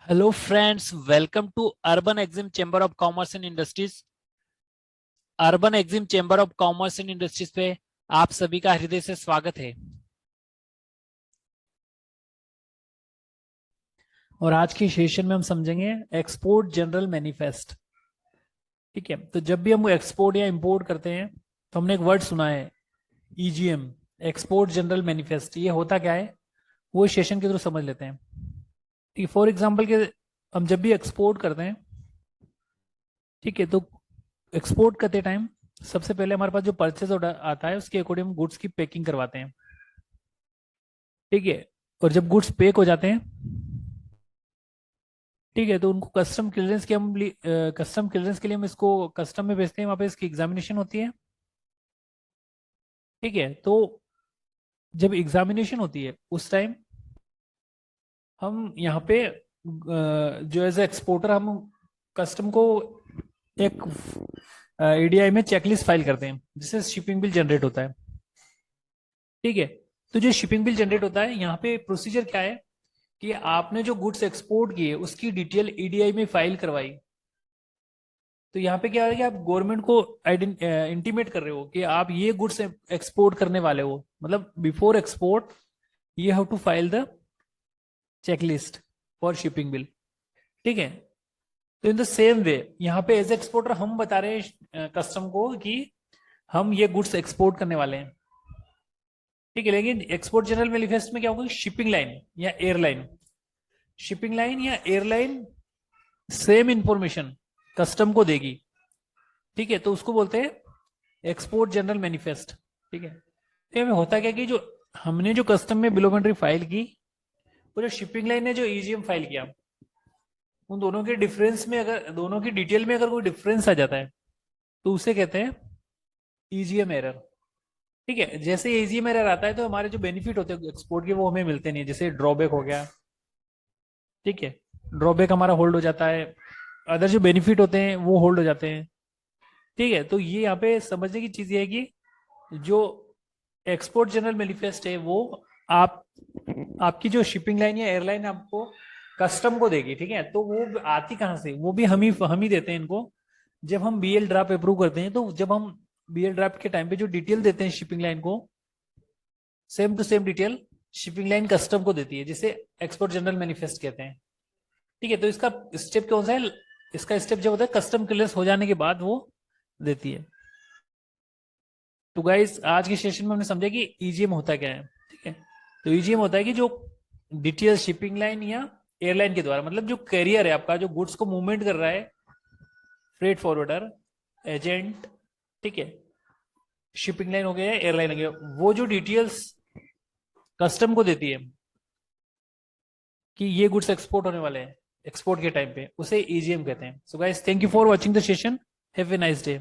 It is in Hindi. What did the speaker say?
Hello friends, welcome to Urban Exim Chamber of Commerce and Industries. Urban Exim Chamber of Commerce and Industries पे आप सभी का हृदय से स्वागत है। और आज की सेशन में हम समझेंगे एक्सपोर्ट जनरल मैनिफेस्ट। ठीक है, तो जब भी हम एक्सपोर्ट या इंपोर्ट करते हैं तो हमने एक वर्ड सुना है, ईजीएम, एक्सपोर्ट जनरल मैनिफेस्ट। ये होता क्या है वो इस सेशन के थ्रू समझ लेते हैं। ठीक है, फॉर एग्जाम्पल के हम जब भी एक्सपोर्ट करते हैं, ठीक है, तो एक्सपोर्ट करते टाइम सबसे पहले हमारे पास जो परचेज ऑर्डर आता है उसके अकॉर्डिंग हम गुड्स की पैकिंग करवाते हैं। ठीक है, और जब गुड्स पैक हो जाते हैं, ठीक है, तो उनको कस्टम क्लियरेंस के लिए हम इसको कस्टम में भेजते हैं। वहां पे इसकी एग्जामिनेशन होती है। ठीक है, तो जब एग्जामिनेशन होती है उस टाइम हम यहाँ पे जो एज एक्सपोर्टर हम कस्टम को एक एडीआई में चेकलिस्ट फाइल करते हैं जिससे शिपिंग बिल जनरेट होता है। ठीक है, तो जो शिपिंग बिल जनरेट होता है यहाँ पे प्रोसीजर क्या है कि आपने जो गुड्स एक्सपोर्ट किए उसकी डिटेल ईडीआई में फाइल करवाई। तो यहाँ पे क्या है कि आप गवर्नमेंट को इंटीमेट कर रहे हो कि आप ये गुड्स एक्सपोर्ट करने वाले हो। मतलब before export you have to file the checklist for shipping bill. ठीक है, तो इन द सेम वे यहाँ पे एज एक्सपोर्टर हम बता रहे हैं कस्टम को कि हम ये गुड्स एक्सपोर्ट करने वाले हैं। ठीक है, लेकिन एक्सपोर्ट जनरल मैनिफेस्ट में क्या होगा, शिपिंग लाइन या एयरलाइन, शिपिंग लाइन या एयरलाइन सेम इंफॉर्मेशन कस्टम को देगी। ठीक है, तो उसको बोलते हैं एक्सपोर्ट जनरल मैनिफेस्ट। ठीक है, तो हमें होता क्या कि जो हमने जो कस्टम में बिल ऑफ एंट्री फाइल की, वो जो शिपिंग लाइन ने जो ईजीएम फाइल किया, उन दोनों के डिफरेंस में अगर दोनों की डिटेल में अगर कोई डिफरेंस आ जाता है तो उसे कहते हैं ईजीएम एरर। ठीक है, जैसे ईजीएम एरर आता है तो हमारे जो बेनिफिट होते हैं एक्सपोर्ट के वो हमें मिलते नहीं है। जैसे ड्रॉबैक हो गया, ठीक है, ड्रॉबैक हमारा होल्ड हो जाता है, अदर जो बेनिफिट होते हैं वो होल्ड हो जाते हैं। ठीक है, तो ये यहाँ पे समझने की चीज ये है कि जो एक्सपोर्ट जनरल मैनिफेस्ट है वो आप आपकी जो शिपिंग लाइन या एयरलाइन आपको कस्टम को देगी। ठीक है, तो वो आती कहाँ से, वो भी हम ही देते हैं इनको। जब हम बीएल ड्राफ्ट अप्रूव करते हैं तो जब हम बीएल ड्राफ्ट के टाइम पे जो डिटेल देते हैं शिपिंग लाइन को, same to same detail shipping line custom को देती है, जिसे एक्सपोर्ट जनरल मैनिफेस्ट कहते हैं। ठीक है, तो इसका स्टेप कौन सा है, इसका स्टेप जब होता है कस्टम क्लियरेंस हो जाने के बाद वो देती है। तो गाइस आज के सेशन में हमने समझा कि ईजीएम होता क्या है। ठीक है, तो ईजीएम होता है कि जो डिटेल शिपिंग लाइन या एयरलाइन के द्वारा, मतलब जो कैरियर है आपका जो गुड्स को मूवमेंट कर रहा है, फ्रेट फॉरवर्डर, एजेंट, ठीक है, शिपिंग लाइन हो गया, एयरलाइन हो गया, वो जो डिटेल्स कस्टम को देती है कि ये गुड्स एक्सपोर्ट होने वाले हैं एक्सपोर्ट के टाइम पे, उसे ईजीएम कहते हैं। So guys, thank you for watching the session. Have a nice day.